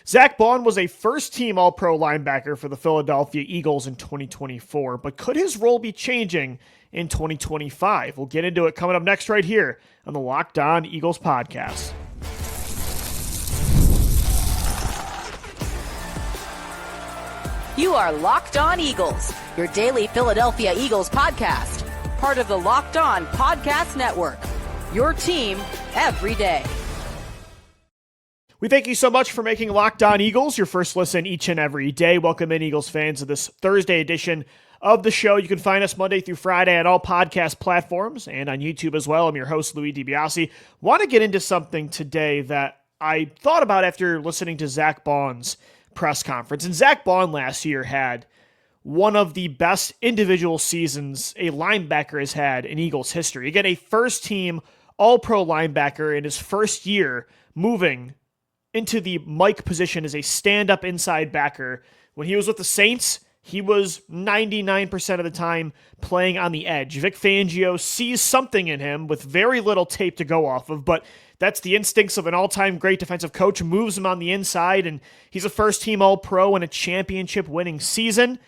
Zack Baun was a first-team All-Pro linebacker for the Philadelphia Eagles in 2024, but could his role be changing in 2025? We'll get into it coming up next right here on the Locked On Eagles podcast. You are Locked On Eagles, your daily Philadelphia Eagles podcast, part of the Locked On Podcast Network, your team every day. We thank you so much for making Locked On Eagles your first listen each and every day. Welcome in, Eagles fans, to this Thursday edition of the show. You can find us Monday through Friday on all podcast platforms and on YouTube as well. I'm your host, Louis DiBiase. Want to get into something today that I thought about after listening to Zack Baun's press conference. And Zack Baun last year had one of the best individual seasons a linebacker has had in Eagles history. Again, a first-team All-Pro linebacker in his first year moving into the Mike position as a stand-up inside backer. When he was with the Saints, he was 99% of the time playing on the edge. Vic Fangio sees something in him with very little tape to go off of, but that's the instincts of an all-time great defensive coach, moves him on the inside, and he's a first-team All-Pro in a championship-winning season.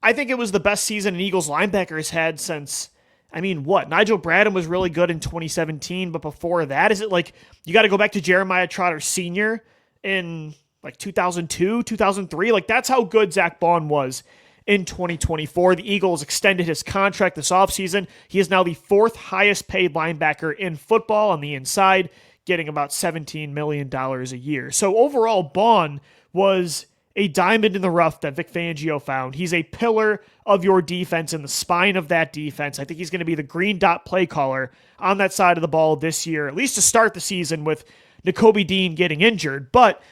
I think it was the best season an Eagles linebacker has had since, Nigel Bradham was really good in 2017, but before that, is it like you got to go back to Jeremiah Trotter Sr. in like 2002, 2003? Like, that's how good Zack Baun was in 2024. The Eagles extended his contract this offseason. He is now the fourth highest paid linebacker in football on the inside, getting about $17 million a year. So overall, Baun was a diamond in the rough that Vic Fangio found. He's a pillar of your defense and the spine of that defense. I think he's going to be the green dot play caller on that side of the ball this year, at least to start the season with Nakobe Dean getting injured. But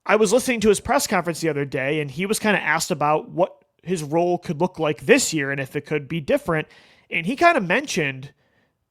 I was listening to his press conference the other day, and he was kind of asked about what his role could look like this year and if it could be different. And he kind of mentioned,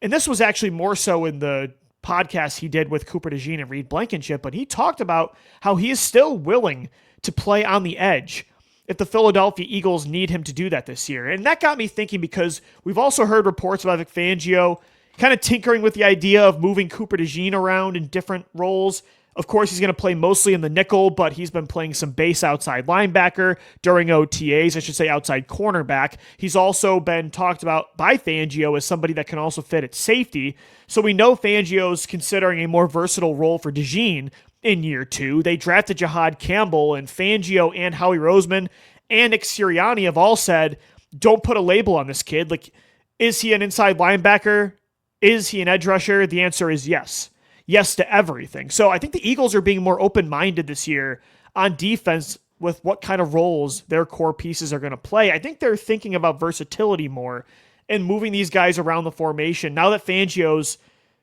and this was actually more so in the podcast he did with Cooper DeJean and Reed Blankenship, but he talked about how he is still willing to play on the edge if the Philadelphia Eagles need him to do that this year. And that got me thinking, because we've also heard reports about Vic Fangio kind of tinkering with the idea of moving Cooper DeJean around in different roles. Of course, he's going to play mostly in the nickel, but he's been playing some base outside linebacker during OTAs, I should say outside cornerback. He's also been talked about by Fangio as somebody that can also fit at safety. So we know Fangio's considering a more versatile role for DeJean in year two. They drafted Jihaad Campbell, and Fangio and Howie Roseman and Nick Sirianni have all said, don't put a label on this kid. Like, is he an inside linebacker? Is he an edge rusher? The answer is yes. Yes to everything. So I think the Eagles are being more open-minded this year on defense with what kind of roles their core pieces are going to play. I think they're thinking about versatility more and moving these guys around the formation. Now that Fangio's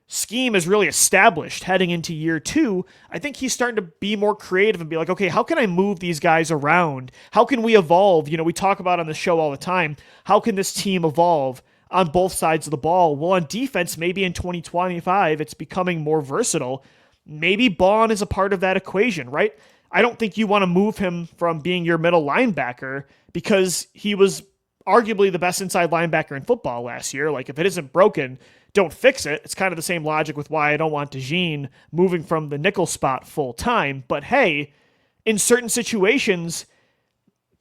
scheme is really established heading into year two, I think he's starting to be more creative and be like, okay, how can I move these guys around? How can we evolve? You know, we talk about on the show all the time, how can this team evolve on both sides of the ball? Well, on defense, maybe in 2025, it's becoming more versatile. Maybe Baun is a part of that equation, right? I don't think you want to move him from being your middle linebacker because he was arguably the best inside linebacker in football last year. Like, if it isn't broken, don't fix it. It's kind of the same logic with why I don't want DeJean moving from the nickel spot full time. But hey, in certain situations,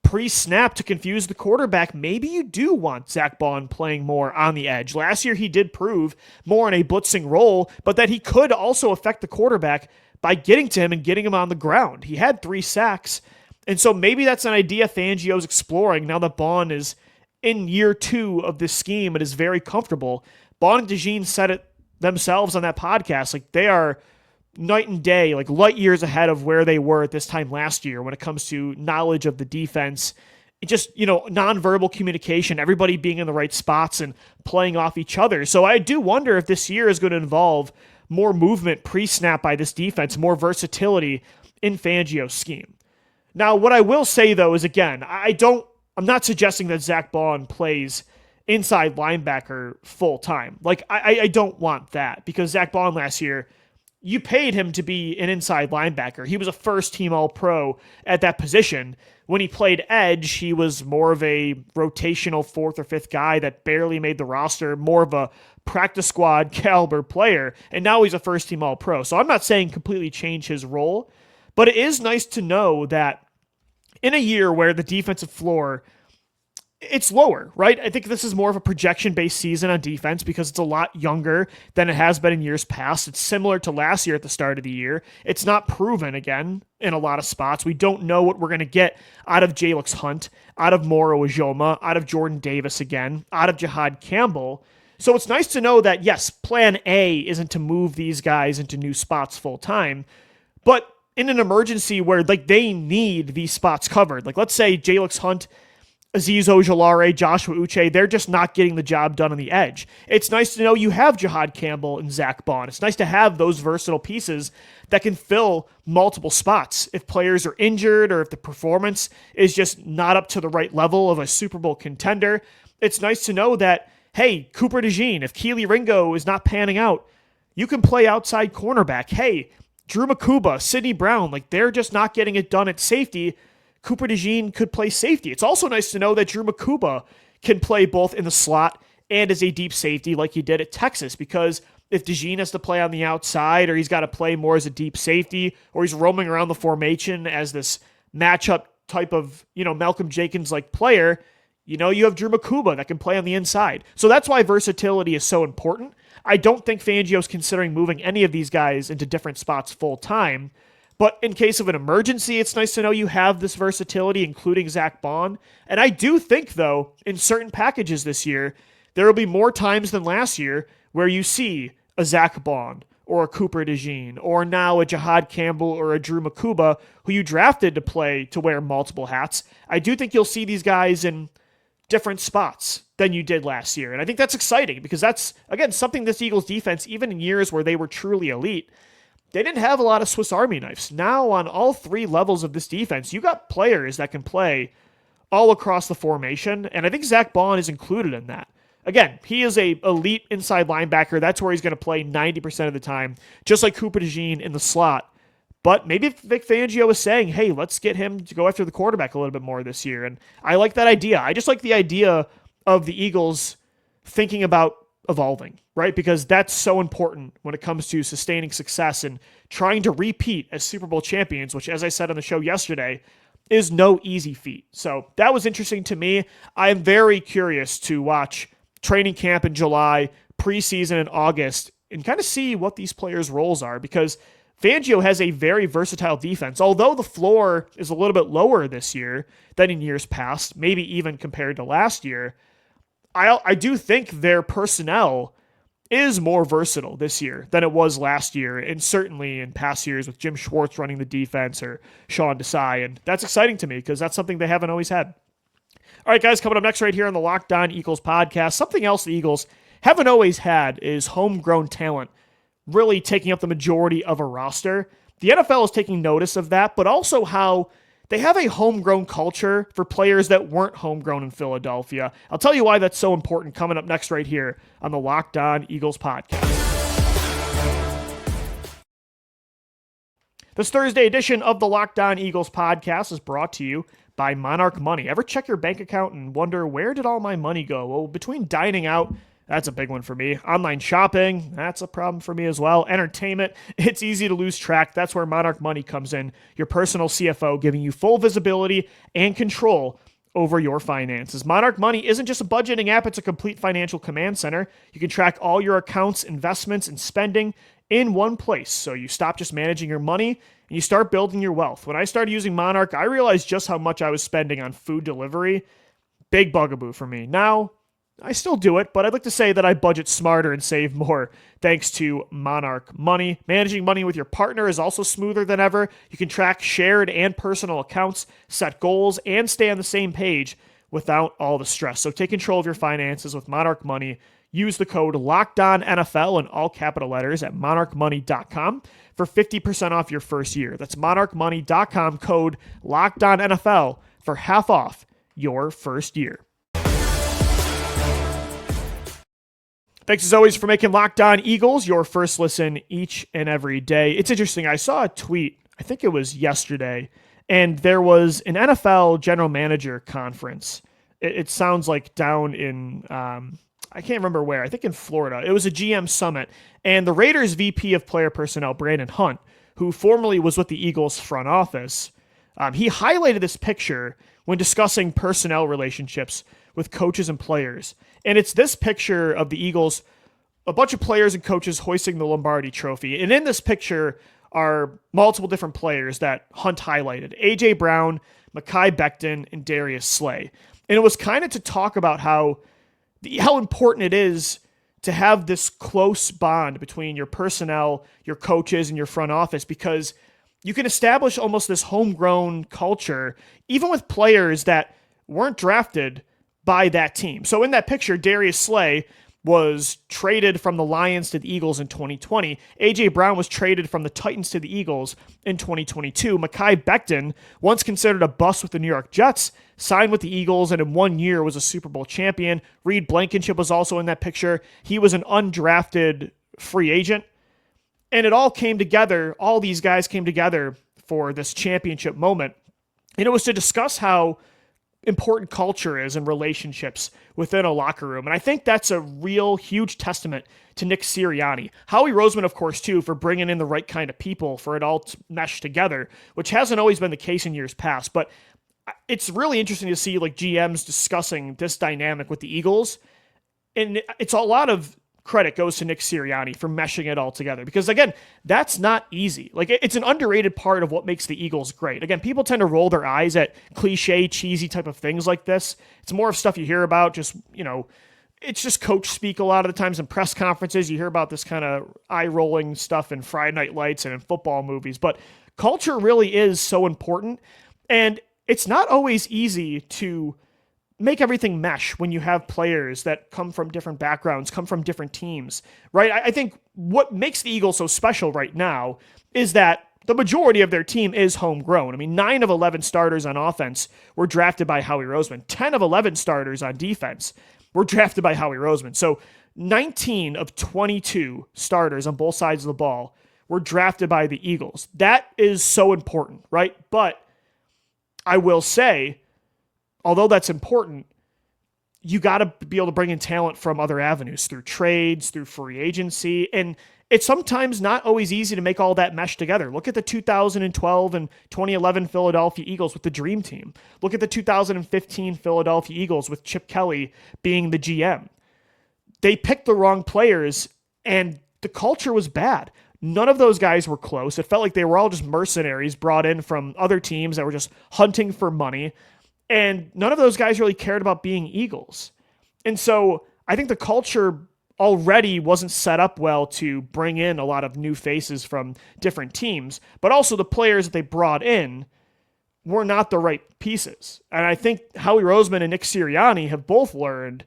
pre-snap to confuse the quarterback, maybe you do want Zack Baun playing more on the edge. Last year, he did prove more in a blitzing role, but that he could also affect the quarterback by getting to him and getting him on the ground. He had 3 sacks, and so maybe that's an idea Fangio's exploring now that Baun is in year 2 of this scheme and is very comfortable. Baun and DeJean said it themselves on that podcast. Like, they are night and day, like light years ahead of where they were at this time last year when it comes to knowledge of the defense. It just, nonverbal communication, everybody being in the right spots and playing off each other. So I do wonder if this year is going to involve more movement pre-snap by this defense, more versatility in Fangio's scheme. Now, what I will say, though, is, again, I'm not suggesting that Zack Baun plays inside linebacker full time. Like, I don't want that, because Zack Baun last year, you paid him to be an inside linebacker. He was a first-team All-Pro at that position. When he played edge, he was more of a rotational 4th or 5th guy that barely made the roster, more of a practice squad caliber player, and now he's a first-team All-Pro. So I'm not saying completely change his role, But it is nice to know that in a year where the defensive floor, it's lower, right? I think this is more of a projection-based season on defense because it's a lot younger than it has been in years past. It's similar to last year at the start of the year. It's not proven, again, in a lot of spots. We don't know what we're going to get out of Jalix Hunt, out of Moro Ujoma, out of Jordan Davis again, out of Jihaad Campbell. So it's nice to know that, yes, plan A isn't to move these guys into new spots full-time, but in an emergency where they need these spots covered. Let's say Jalix Hunt, Azeez Ojulari, Joshua Uche, they're just not getting the job done on the edge. It's nice to know you have Jihaad Campbell and Zack Baun. It's nice to have those versatile pieces that can fill multiple spots. If players are injured or if the performance is just not up to the right level of a Super Bowl contender, it's nice to know that, hey, Cooper DeJean, if Keely Ringo is not panning out, you can play outside cornerback. Hey, Drew Mukuba, Sidney Brown, they're just not getting it done at safety. Cooper DeJean could play safety. It's also nice to know that Drew Mukuba can play both in the slot and as a deep safety like he did at Texas, because if DeJean has to play on the outside or he's got to play more as a deep safety or he's roaming around the formation as this matchup type of, Malcolm Jenkins-like player, you have Drew Mukuba that can play on the inside. So that's why versatility is so important. I don't think Fangio's considering moving any of these guys into different spots full time. But in case of an emergency, it's nice to know you have this versatility, including Zack Baun. And I do think, though, in certain packages this year, there will be more times than last year where you see a Zack Baun or a Cooper DeJean or now a Jihaad Campbell or a Drew Mukuba who you drafted to wear multiple hats. I do think you'll see these guys in different spots than you did last year. And I think that's exciting because that's, again, something this Eagles defense, even in years where they were truly elite, they didn't have a lot of Swiss Army knives. Now, on all three levels of this defense, you got players that can play all across the formation, and I think Zack Baun is included in that. Again, he is a elite inside linebacker. That's where he's going to play 90% of the time, just like Cooper DeJean in the slot. But maybe Vic Fangio is saying, hey, let's get him to go after the quarterback a little bit more this year, and I like that idea. I just like the idea of the Eagles thinking about evolving, right? Because that's so important when it comes to sustaining success and trying to repeat as Super Bowl champions, which, as I said on the show yesterday, is no easy feat. So that was interesting to me. I'm very curious to watch training camp in July, preseason in August, and kind of see what these players' roles are, because Fangio has a very versatile defense. Although the floor is a little bit lower this year than in years past, maybe even compared to last year, I do think their personnel is more versatile this year than it was last year, and certainly in past years with Jim Schwartz running the defense or Sean Desai, and that's exciting to me because that's something they haven't always had. All right, guys, coming up next right here on the Locked On Eagles podcast, something else the Eagles haven't always had is homegrown talent really taking up the majority of a roster. The NFL is taking notice of that, but also how they have a homegrown culture for players that weren't homegrown in Philadelphia. I'll tell you why that's so important coming up next right here on the Locked On Eagles podcast. This Thursday edition of the Locked On Eagles podcast is brought to you by Monarch Money. Ever check your bank account and wonder, where did all my money go? Well, between dining out, that's a big one for me. Online shopping, that's a problem for me as well. Entertainment, it's easy to lose track. That's where Monarch Money comes in, your personal CFO, giving you full visibility and control over your finances. Monarch Money isn't just a budgeting app, it's a complete financial command center. You can track all your accounts, investments, and spending in one place. So you stop just managing your money and you start building your wealth. When I started using Monarch, I realized just how much I was spending on food delivery. Big bugaboo for me. Now, I still do it, but I'd like to say that I budget smarter and save more thanks to Monarch Money. Managing money with your partner is also smoother than ever. You can track shared and personal accounts, set goals, and stay on the same page without all the stress. So take control of your finances with Monarch Money. Use the code LOCKEDONNFL in all capital letters at monarchmoney.com for 50% off your first year. That's monarchmoney.com, code LOCKEDONNFL for half off your first year. Thanks as always for making Locked On Eagles your first listen each and every day. It's interesting. I saw a tweet, I think it was yesterday, and there was an NFL general manager conference. It sounds like down in, I can't remember where, I think in Florida. It was a GM summit, and the Raiders VP of player personnel, Brandon Hunt, who formerly was with the Eagles front office, he highlighted this picture when discussing personnel relationships with coaches and players. And it's this picture of the Eagles, a bunch of players and coaches hoisting the Lombardi Trophy. And in this picture are multiple different players that Hunt highlighted: A.J. Brown, Mekhi Becton, and Darius Slay. And it was kind of to talk about how important it is to have this close bond between your personnel, your coaches, and your front office, because you can establish almost this homegrown culture, even with players that weren't drafted by that team. So in that picture, Darius Slay was traded from the Lions to the Eagles in 2020. A.J. Brown was traded from the Titans to the Eagles in 2022. Mekhi Becton, once considered a bust with the New York Jets, signed with the Eagles and in 1 year was a Super Bowl champion. Reed Blankenship was also in that picture. He was an undrafted free agent. And it all came together, all these guys came together for this championship moment. And it was to discuss how important culture is and relationships within a locker room. And I think that's a real huge testament to Nick Sirianni. Howie Roseman, of course, too, for bringing in the right kind of people for it all to mesh together, which hasn't always been the case in years past. But it's really interesting to see like GMs discussing this dynamic with the Eagles. And it's a lot of credit goes to Nick Sirianni for meshing it all together, because again, that's not easy. Like, it's an underrated part of what makes the Eagles great. Again, people tend to roll their eyes at cliche, cheesy type of things like this. It's more of stuff you hear about, just, it's just coach speak a lot of the times in press conferences. You hear about this kind of eye-rolling stuff in Friday Night Lights and in football movies, but culture really is so important, and it's not always easy to make everything mesh when you have players that come from different backgrounds, come from different teams, right? I think what makes the Eagles so special right now is that the majority of their team is homegrown. I mean, 9 of 11 starters on offense were drafted by Howie Roseman. 10 of 11 starters on defense were drafted by Howie Roseman. So 19 of 22 starters on both sides of the ball were drafted by the Eagles. That is so important, right? But I will say, although that's important, you got to be able to bring in talent from other avenues, through trades, through free agency. And it's sometimes not always easy to make all that mesh together. Look at the 2012 and 2011 Philadelphia Eagles with the Dream Team. Look at the 2015 Philadelphia Eagles with Chip Kelly being the GM. They picked the wrong players, and the culture was bad. None of those guys were close. It felt like they were all just mercenaries brought in from other teams that were just hunting for money. And none of those guys really cared about being Eagles. And so I think the culture already wasn't set up well to bring in a lot of new faces from different teams, but also the players that they brought in were not the right pieces. And I think Howie Roseman and Nick Sirianni have both learned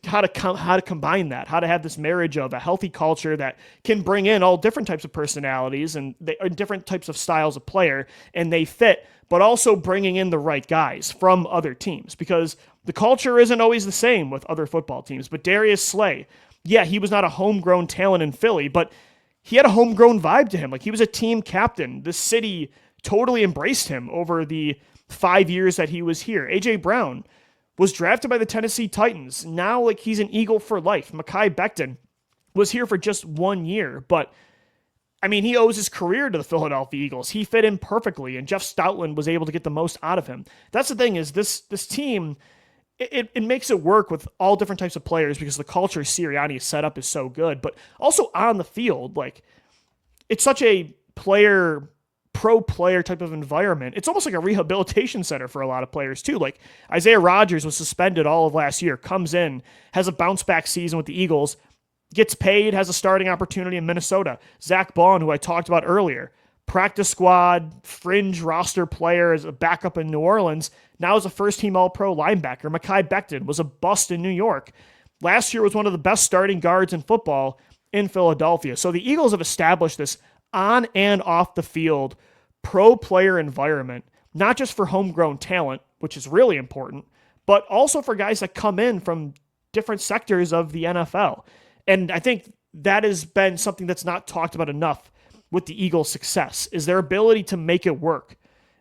how to combine that, how to have this marriage of a healthy culture that can bring in all different types of personalities and different types of styles of player, and they fit, but also bringing in the right guys from other teams, because the culture isn't always the same with other football teams. But Darius Slay, yeah, he was not a homegrown talent in Philly, but he had a homegrown vibe to him. Like, he was a team captain. The city totally embraced him over the 5 years that he was here. A.J. Brown was drafted by the Tennessee Titans. Now, like, he's an Eagle for life. Mekhi Becton was here for just 1 year, but I mean, he owes his career to the Philadelphia Eagles. He fit in perfectly, and Jeff Stoutland was able to get the most out of him. That's the thing, is this team, it makes it work with all different types of players, because the culture Sirianni has set up is so good, but also on the field, like, it's such a pro player type of environment. It's almost like a rehabilitation center for a lot of players too. Like, Isaiah Rodgers was suspended all of last year, comes in, has a bounce back season with the Eagles, gets paid, has a starting opportunity in Minnesota. Zack Baun, who I talked about earlier, practice squad, fringe roster player as a backup in New Orleans, now is a first-team All-Pro linebacker. Mekhi Becton was a bust in New York. Last year was one of the best starting guards in football in Philadelphia. So the Eagles have established this on and off the field pro player environment, not just for homegrown talent, which is really important, but also for guys that come in from different sectors of the NFL. And I think that has been something that's not talked about enough with the Eagles' success, is their ability to make it work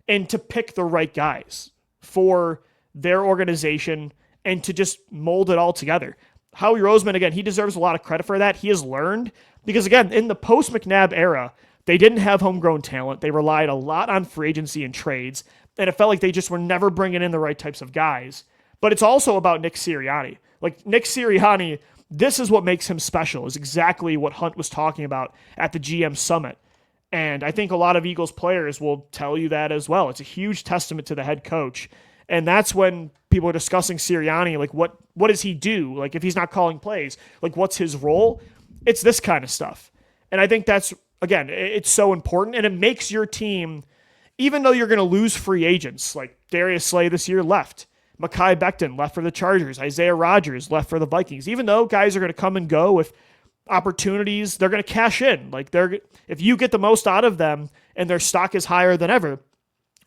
and to pick the right guys for their organization and to just mold it all together. Howie Roseman, again, he deserves a lot of credit for that. He has learned, because again, in the post-McNabb era, They didn't have homegrown talent. They relied a lot on free agency and trades, and it felt like they just were never bringing in the right types of guys. But it's also about Nick Sirianni. Like, Nick Sirianni, this is what makes him special, is exactly what Hunt was talking about at the GM Summit. And I think a lot of Eagles players will tell you that as well. It's a huge testament to the head coach. And that's when people are discussing Sirianni, like, what does he do? Like, if he's not calling plays, like, what's his role? It's this kind of stuff. And I think that's, again, it's so important. And it makes your team, even though you're going to lose free agents, like Darius Slay this year left, Mekhi Becton left for the Chargers, Isaiah Rodgers left for the Vikings. Even though guys are going to come and go with opportunities, they're going to cash in. Like, if you get the most out of them and their stock is higher than ever,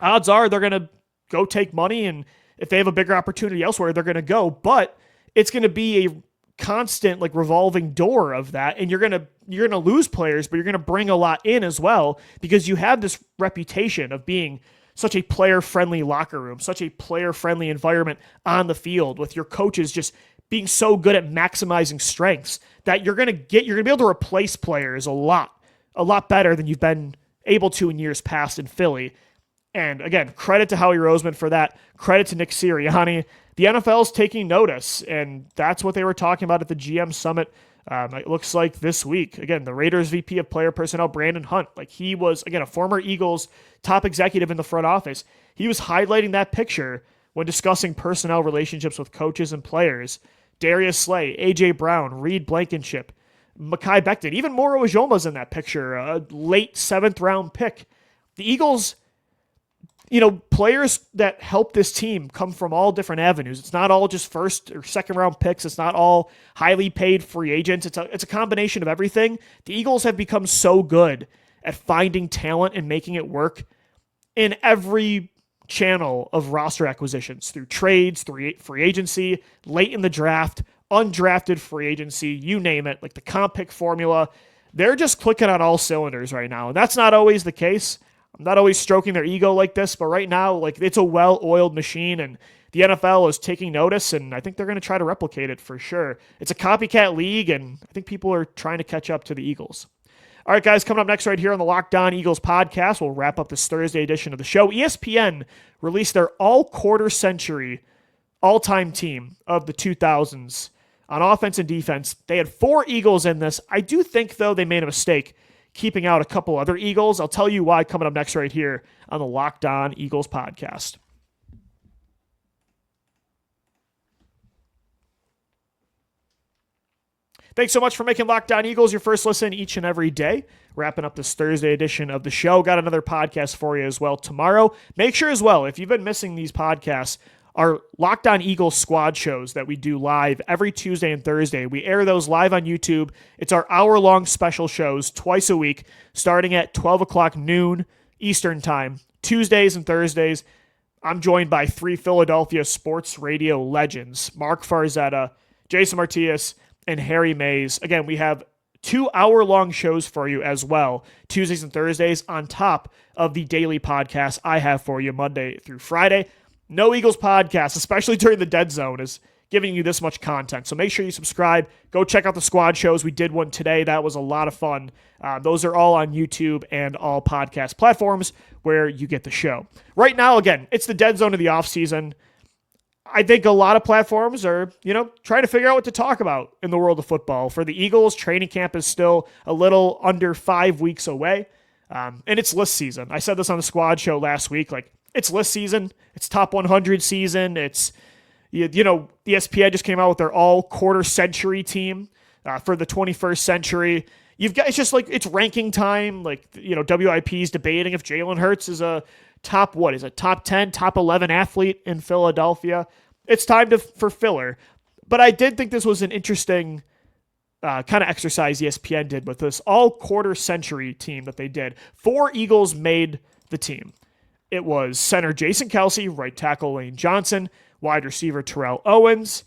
odds are they're going to go take money, and if they have a bigger opportunity elsewhere, they're going to go. But it's going to be a constant, like, revolving door of that, and you're going to lose players, but you're going to bring a lot in as well, because you have this reputation of being such a player-friendly locker room, such a player-friendly environment on the field, with your coaches just being so good at maximizing strengths that you're going to be able to replace players a lot better than you've been able to in years past in Philly. And again, credit to Howie Roseman for that. Credit to Nick Sirianni. The NFL's taking notice, and that's what they were talking about at the GM Summit. It looks like this week. Again, the Raiders VP of Player Personnel, Brandon Hunt, like, he was, again, a former Eagles top executive in the front office. He was highlighting that picture when discussing personnel relationships with coaches and players. Darius Slay, A.J. Brown, Reed Blankenship, Mekhi Becton, even Moro Ojoma's in that picture, a late 7th round pick. The Eagles, players that help this team come from all different avenues. It's not all just 1st or 2nd round picks. It's not all highly paid free agents. It's a combination of everything. The Eagles have become so good at finding talent and making it work in every channel of roster acquisitions, through trades, through free agency, late in the draft, undrafted free agency, you name it, like the comp pick formula. They're just clicking on all cylinders right now. And that's not always the case. I'm not always stroking their ego like this, but right now, like, it's a well-oiled machine, and the NFL is taking notice, and I think they're going to try to replicate it for sure. It's a copycat league, and I think people are trying to catch up to the Eagles. All right, guys, coming up next right here on the Locked On Eagles podcast, we'll wrap up this Thursday edition of the show. ESPN released their all-quarter century all-time team of the 2000s on offense and defense. They had 4 Eagles in this. I do think, though, they made a mistake keeping out a couple other Eagles. I'll tell you why coming up next right here on the Locked On Eagles podcast. Thanks so much for making Locked On Eagles your first listen each and every day. Wrapping up this Thursday edition of the show. Got another podcast for you as well tomorrow. Make sure as well, if you've been missing these podcasts, our Locked On Eagles squad shows that we do live every Tuesday and Thursday. We air those live on YouTube. It's our hour-long special shows twice a week, starting at 12 o'clock noon Eastern time, Tuesdays and Thursdays. I'm joined by 3 Philadelphia sports radio legends, Mark Farzetta, Jason Martinez, and Harry Mays. Again, we have 2 hour-long shows for you as well, Tuesdays and Thursdays, on top of the daily podcast I have for you Monday through Friday. No Eagles podcast, especially during the dead zone, is giving you this much content. So make sure you subscribe. Go check out the squad shows. We did one today. That was a lot of fun. Those are all on YouTube and all podcast platforms where you get the show. Right now, again, it's the dead zone of the offseason. I think a lot of platforms are, trying to figure out what to talk about in the world of football. For the Eagles, training camp is still a little under 5 weeks away. And it's list season. I said this on the squad show last week. Like, it's list season. It's top 100 season. It's, ESPN just came out with their all quarter century team for the 21st century. It's just like, it's ranking time. Like, WIP's debating if Jalen Hurts is a top 10, top 11 athlete in Philadelphia. It's time for filler. But I did think this was an interesting kind of exercise ESPN did with this all quarter century team that they did. 4 Eagles made the team. It was center Jason Kelce, right tackle Lane Johnson, wide receiver Terrell Owens,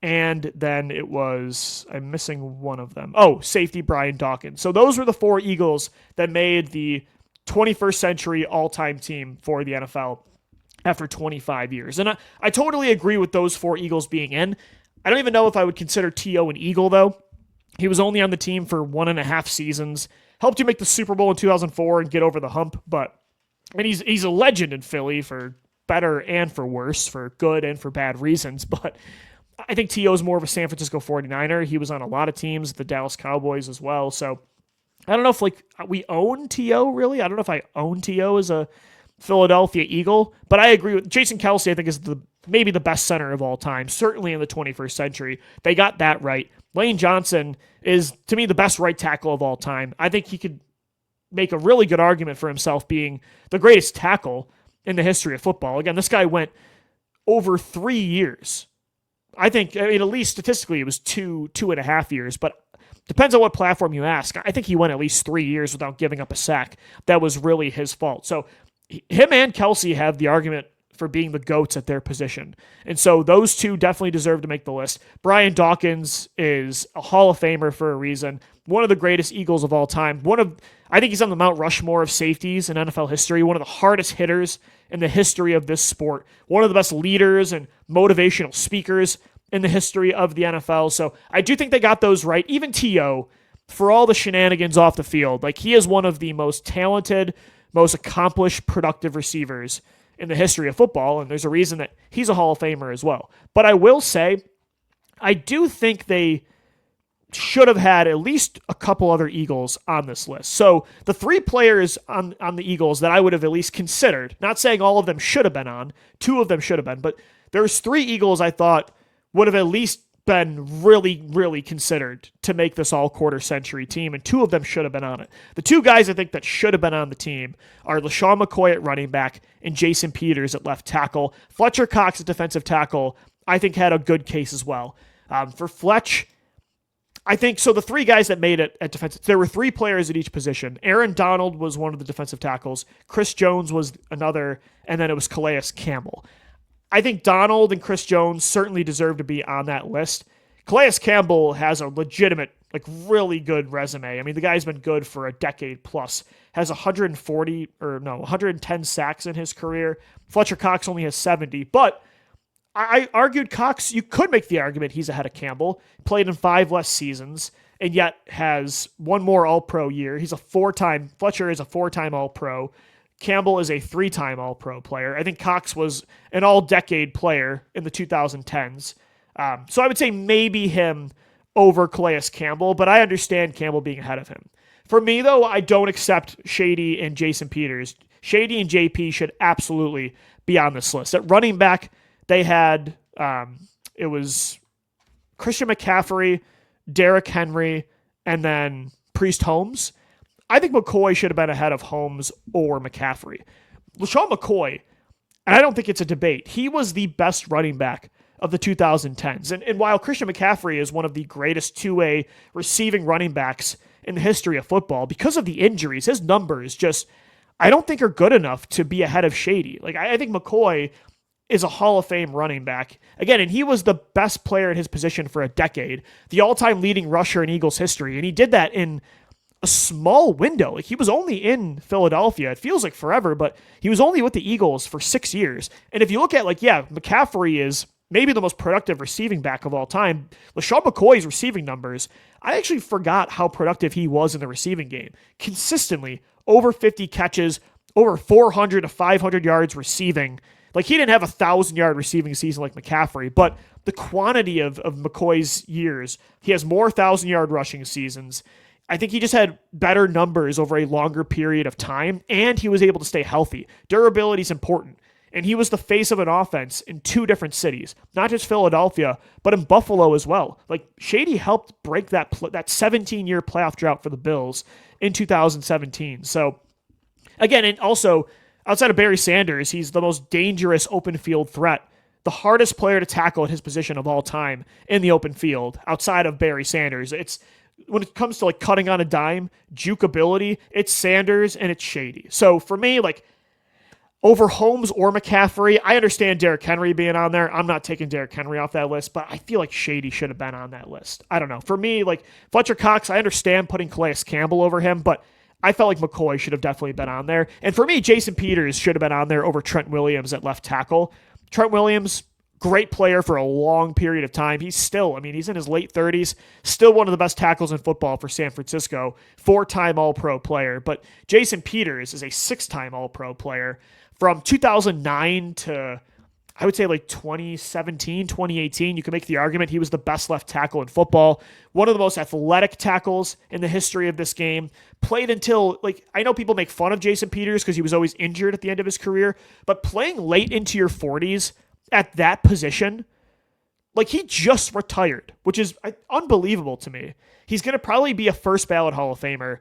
and then it was, I'm missing one of them. Oh, safety Brian Dawkins. So those were the 4 Eagles that made the 21st century all-time team for the NFL after 25 years. And I totally agree with those 4 Eagles being in. I don't even know if I would consider T.O. an Eagle, though. He was only on the team for 1.5 seasons. helped you make the Super Bowl in 2004 and get over the hump. And he's a legend in Philly for better and for worse, for good and for bad reasons. But I think T.O. is more of a San Francisco 49er. He was on a lot of teams, the Dallas Cowboys as well. So I don't know if we own T.O. really. I don't know if I own T.O. as a Philadelphia Eagle, but I agree with Jason Kelce. I think is maybe the best center of all time, certainly in the 21st century. They got that right. Lane Johnson is, to me, the best right tackle of all time. I think he could make a really good argument for himself being the greatest tackle in the history of football. Again, this guy went over 3 years. I mean, at least statistically, it was 2.5 years, but depends on what platform you ask. I think he went at least 3 years without giving up a sack. That was really his fault. So him and Kelce have the argument for being the GOATs at their position. And so those two definitely deserve to make the list. Brian Dawkins is a Hall of Famer for a reason. One of the greatest Eagles of all time. I think he's on the Mount Rushmore of safeties in NFL history. One of the hardest hitters in the history of this sport. One of the best leaders and motivational speakers in the history of the NFL. So I do think they got those right. Even T.O., for all the shenanigans off the field, he is one of the most talented, most accomplished, productive receivers in the history of football, and there's a reason that he's a Hall of Famer as well. But I will say, I do think they should have had at least a couple other Eagles on this list. So the 3 players on the Eagles that I would have at least considered, not saying all of them should have been on, 2 of them should have been, but there's 3 Eagles I thought would have at least been really, really considered to make this all-quarter century team, and 2 of them should have been on it. The 2 guys I think that should have been on the team are LaShawn McCoy at running back and Jason Peters at left tackle. Fletcher Cox at defensive tackle, I think, had a good case as well. For Fletch, I think, so the 3 guys that made it at defensive, there were 3 players at each position. Aaron Donald was one of the defensive tackles, Chris Jones was another, and then it was Calais Campbell. I think Donald and Chris Jones certainly deserve to be on that list. Calais Campbell has a legitimate, really good resume. I mean, the guy's been good for a decade plus. Has 110 sacks in his career. Fletcher Cox only has 70. But I argued Cox, you could make the argument he's ahead of Campbell. Played in 5 less seasons, and yet has 1 more All-Pro year. Fletcher is a 4-time All-Pro. Campbell is a 3-time All-Pro player. I think Cox was an all-decade player in the 2010s. So I would say maybe him over Calais Campbell, but I understand Campbell being ahead of him. For me, though, I don't accept Shady and Jason Peters. Shady and JP should absolutely be on this list. At running back, they had, it was Christian McCaffrey, Derrick Henry, and then Priest Holmes. I think McCoy should have been ahead of Holmes or McCaffrey. LaShawn McCoy, and I don't think it's a debate, he was the best running back of the 2010s. And while Christian McCaffrey is one of the greatest 2A receiving running backs in the history of football, because of the injuries, his numbers just, I don't think are good enough to be ahead of Shady. I think McCoy is a Hall of Fame running back. Again, and he was the best player at his position for a decade, the all-time leading rusher in Eagles history, and he did that in a small window. He was only in Philadelphia. It feels like forever, but he was only with the Eagles for 6 years. And if you look at McCaffrey is maybe the most productive receiving back of all time. LaShawn McCoy's receiving numbers, I actually forgot how productive he was in the receiving game. Consistently, over 50 catches, over 400 to 500 yards receiving. He didn't have a 1,000-yard receiving season like McCaffrey, but the quantity of McCoy's years, he has more 1,000-yard rushing seasons. I think he just had better numbers over a longer period of time, and he was able to stay healthy. Durability is important, and he was the face of an offense in 2 different cities, not just Philadelphia, but in Buffalo as well. Shady helped break that 17-year playoff drought for the Bills in 2017. So, again, and also, outside of Barry Sanders, he's the most dangerous open field threat, the hardest player to tackle at his position of all time in the open field, outside of Barry Sanders. When it comes to cutting on a dime, juke ability, it's Sanders and it's Shady. So for me, over Holmes or McCaffrey, I understand Derrick Henry being on there. I'm not taking Derrick Henry off that list, but I feel like Shady should have been on that list. I don't know. For me, Fletcher Cox, I understand putting Calais Campbell over him, but I felt like McCoy should have definitely been on there. And for me, Jason Peters should have been on there over Trent Williams at left tackle. Trent Williams, great player for a long period of time. He's in his late 30s, still one of the best tackles in football for San Francisco, 4-time All-Pro player. But Jason Peters is a 6-time All-Pro player. From 2009 to, I would say, like 2017, 2018, you can make the argument he was the best left tackle in football. One of the most athletic tackles in the history of this game. Played until, I know people make fun of Jason Peters because he was always injured at the end of his career, but playing late into your 40s at that position, he just retired, which is unbelievable to me. He's going to probably be a first ballot Hall of Famer.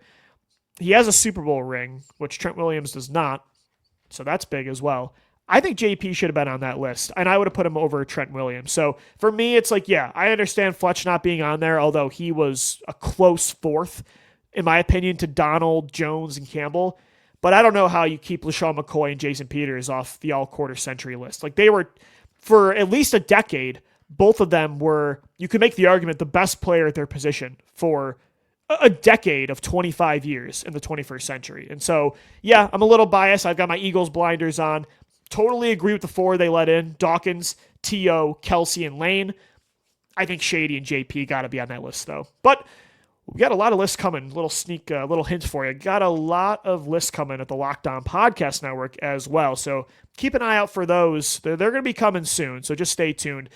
He has a Super Bowl ring, which Trent Williams does not, so that's big as well. I think JP should have been on that list, and I would have put him over Trent Williams. So for me, it's I understand Fletch not being on there, although he was a close fourth, in my opinion, to Donald, Jones, and Campbell. But I don't know how you keep LaShawn McCoy and Jason Peters off the all-quarter century list. They were, for at least a decade, both of them were, you could make the argument, the best player at their position for a decade of 25 years in the 21st century. And so, yeah, I'm a little biased. I've got my Eagles blinders on. Totally agree with the 4 they let in. Dawkins, T.O., Kelsey, and Lane. I think Shady and JP got to be on that list, though. But we got a lot of lists coming. Little hint for you. Got a lot of lists coming at the Locked On Podcast Network as well. So keep an eye out for those. They're going to be coming soon, so just stay tuned.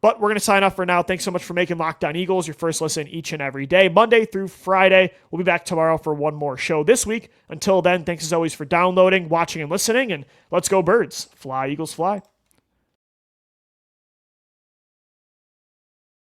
But we're going to sign off for now. Thanks so much for making Locked On Eagles your first listen each and every day, Monday through Friday. We'll be back tomorrow for one more show this week. Until then, thanks as always for downloading, watching, and listening. And let's go Birds. Fly, Eagles, fly.